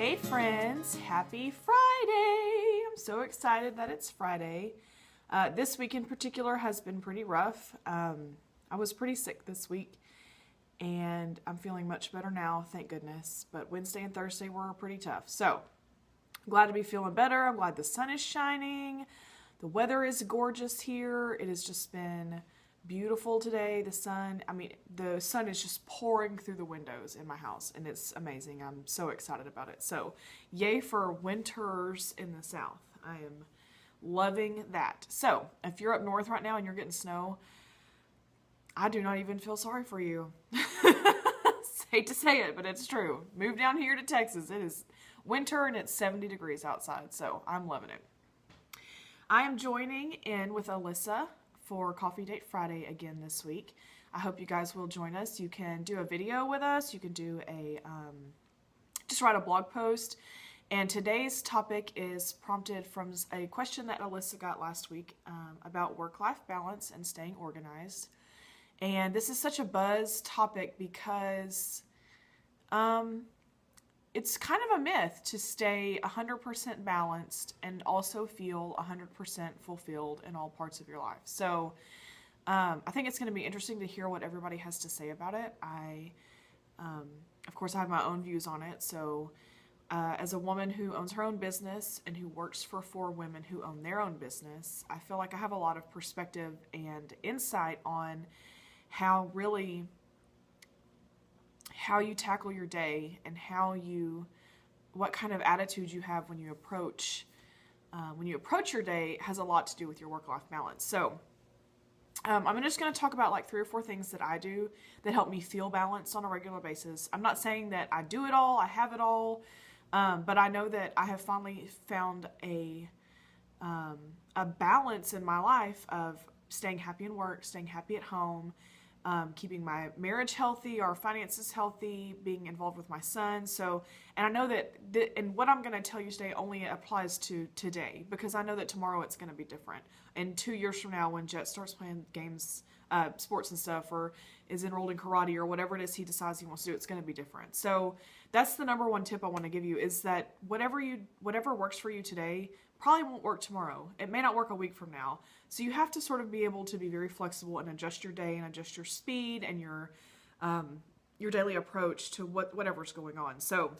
Hey friends, happy Friday! I'm so excited that it's Friday. This week in particular has been pretty rough. I was pretty sick this week and I'm feeling much better now, thank goodness. But Wednesday and Thursday were pretty tough. So, glad to be feeling better. I'm glad the sun is shining. The weather is gorgeous here. It has just been beautiful today. The sun is just pouring through the windows in my house and it's amazing. I'm so excited about it. So, yay for winters in the South. I am loving that. So, if you're up north right now and you're getting snow, I do not even feel sorry for you. Hate to say it, but it's true. Move down here to Texas. It is winter and it's 70 degrees outside, so I'm loving it. I am joining in with Alyssa for Coffee Date Friday again this week. I hope you guys will join us. You can do a video with us. You can do just write a blog post. And today's topic is prompted from a question that Alyssa got last week about work-life balance and staying organized. And this is such a buzz topic because it's kind of a myth to stay 100% balanced and also feel 100% fulfilled in all parts of your life. So I think it's going to be interesting to hear what everybody has to say about it. Of course, I have my own views on it. So as a woman who owns her own business and who works for 4 women who own their own business, I feel like I have a lot of perspective and insight on how you tackle your day and what kind of attitude you have when you approach your day has a lot to do with your work-life balance. So I'm just going to talk about like 3 or 4 things that I do that help me feel balanced on a regular basis. I'm not saying that I do it all, I have it all, but I know that I have finally found a balance in my life of staying happy in work, staying happy at home, keeping my marriage healthy, our finances healthy, being involved with my son. So, and I know that, and what I'm going to tell you today only applies to today, because I know that tomorrow it's going to be different. And 2 years from now, when Jet starts playing games, sports and stuff, or is enrolled in karate, or whatever it is he decides he wants to do, it's going to be different. So that's the number one tip I want to give you, is that whatever works for you today probably won't work tomorrow. It may not work a week from now. So you have to sort of be able to be very flexible and adjust your day and adjust your speed and your daily approach to whatever's going on. So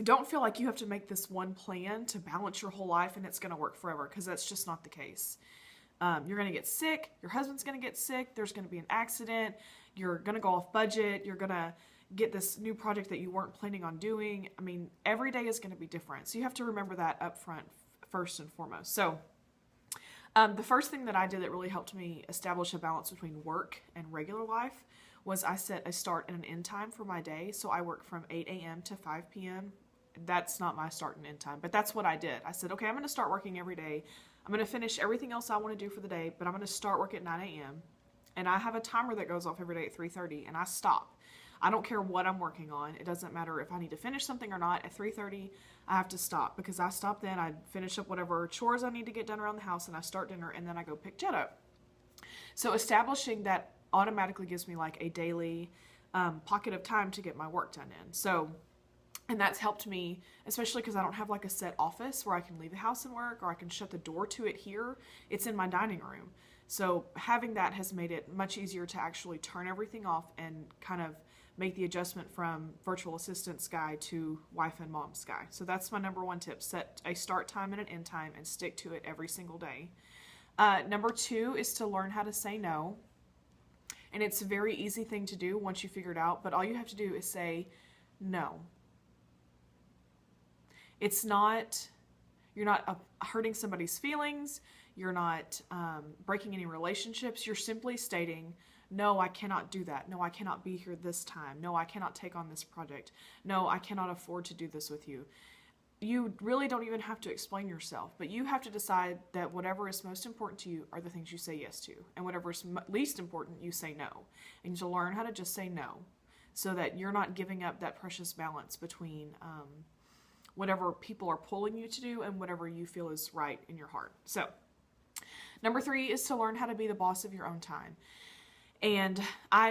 don't feel like you have to make this one plan to balance your whole life and it's going to work forever, because that's just not the case. You're going to get sick. Your husband's going to get sick. There's going to be an accident. You're going to go off budget. You're going to get this new project that you weren't planning on doing. I mean, every day is going to be different. So you have to remember that up front first and foremost. So the first thing that I did that really helped me establish a balance between work and regular life was I set a start and an end time for my day. So I work from 8 a.m. to 5 p.m. That's not my start and end time, but that's what I did. I said, okay, I'm going to start working every day. I'm going to finish everything else I want to do for the day, but I'm going to start work at 9 a.m. And I have a timer that goes off every day at 3:30, and I stop. I don't care what I'm working on. It doesn't matter if I need to finish something or not. At 3:30, I have to stop, because I stop then. I finish up whatever chores I need to get done around the house, and I start dinner, and then I go pick Jet up. So establishing that automatically gives me like a daily pocket of time to get my work done in. So, and that's helped me, especially because I don't have like a set office where I can leave the house and work, or I can shut the door to it here. It's in my dining room. So having that has made it much easier to actually turn everything off and kind of make the adjustment from virtual assistant Sky to wife and mom Sky. So that's my number one tip. Set a start time and an end time and stick to it every single day. Number 2 is to learn how to say no. And it's a very easy thing to do once you figure it out, but all you have to do is say no. You're not hurting somebody's feelings. You're not breaking any relationships. You're simply stating, no, I cannot do that. No, I cannot be here this time. No, I cannot take on this project. No, I cannot afford to do this with you. You really don't even have to explain yourself, but you have to decide that whatever is most important to you are the things you say yes to, and whatever is least important, you say no. And you need to learn how to just say no, so that you're not giving up that precious balance between whatever people are pulling you to do and whatever you feel is right in your heart. So, number 3 is to learn how to be the boss of your own time. And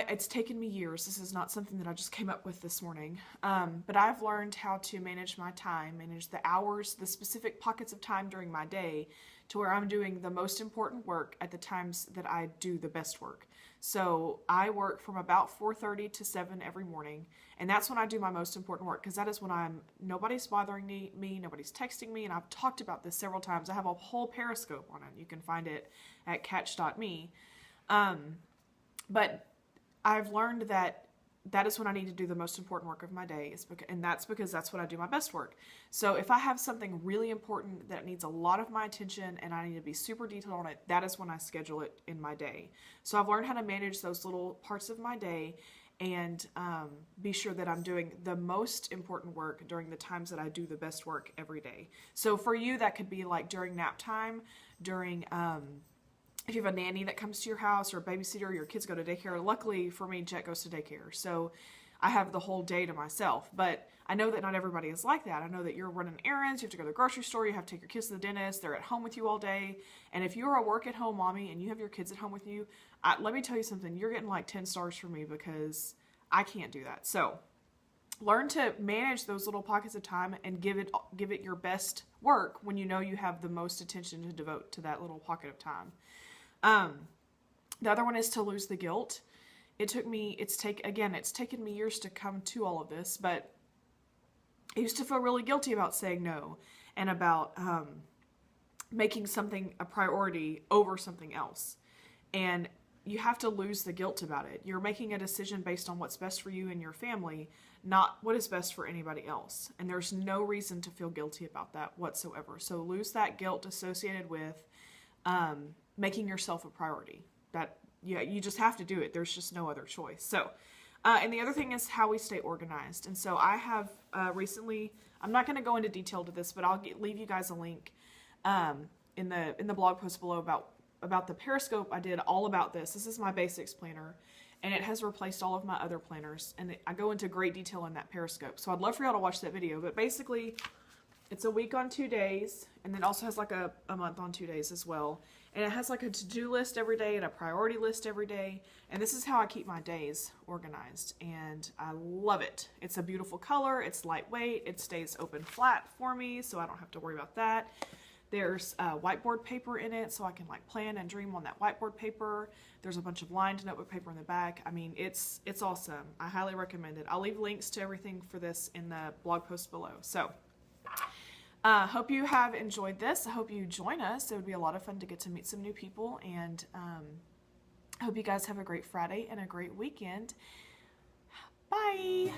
it's taken me years. This is not something that I just came up with this morning. But I've learned how to manage my time, manage the hours, the specific pockets of time during my day to where I'm doing the most important work at the times that I do the best work. So I work from about 4:30 to 7 every morning, and that's when I do my most important work, because that is when nobody's bothering me, nobody's texting me, and I've talked about this several times. I have a whole Periscope on it. You can find it at catch.me. But I've learned that is when I need to do the most important work of my day, and that's because that's when I do my best work. So if I have something really important that needs a lot of my attention and I need to be super detailed on it, that is when I schedule it in my day. So I've learned how to manage those little parts of my day and be sure that I'm doing the most important work during the times that I do the best work every day. So for you, that could be like during nap time, during if you have a nanny that comes to your house or a babysitter, your kids go to daycare. Luckily for me, Jet goes to daycare, so I have the whole day to myself. But I know that not everybody is like that. I know that you're running errands, you have to go to the grocery store, you have to take your kids to the dentist, they're at home with you all day. And if you're a work-at-home mommy and you have your kids at home with you, let me tell you something, you're getting like 10 stars from me, because I can't do that. So learn to manage those little pockets of time and give it your best work when you know you have the most attention to devote to that little pocket of time. The other one is to lose the guilt. It's taken me years to come to all of this, but I used to feel really guilty about saying no and about making something a priority over something else. And you have to lose the guilt about it. You're making a decision based on what's best for you and your family, not what is best for anybody else. And there's no reason to feel guilty about that whatsoever. So lose that guilt associated with making yourself a priority. You just have to do it. There's just no other choice. So, and the other thing is how we stay organized. And so I have recently, I'm not going to go into detail to this, but I'll leave you guys a link in the blog post below about the Periscope. I did all about this. This is my basics planner, and it has replaced all of my other planners. And I go into great detail in that Periscope. So I'd love for y'all to watch that video. But basically, it's a week on 2 days, and then also has like a month on 2 days as well. And it has like a to-do list every day and a priority list every day. And this is how I keep my days organized. And I love it. It's a beautiful color. It's lightweight. It stays open flat for me, so I don't have to worry about that. There's whiteboard paper in it, so I can like plan and dream on that whiteboard paper. There's a bunch of lined notebook paper in the back. I mean, it's awesome. I highly recommend it. I'll leave links to everything for this in the blog post below. So hope you have enjoyed this. I hope you join us. It would be a lot of fun to get to meet some new people, and I hope you guys have a great Friday and a great weekend. Bye!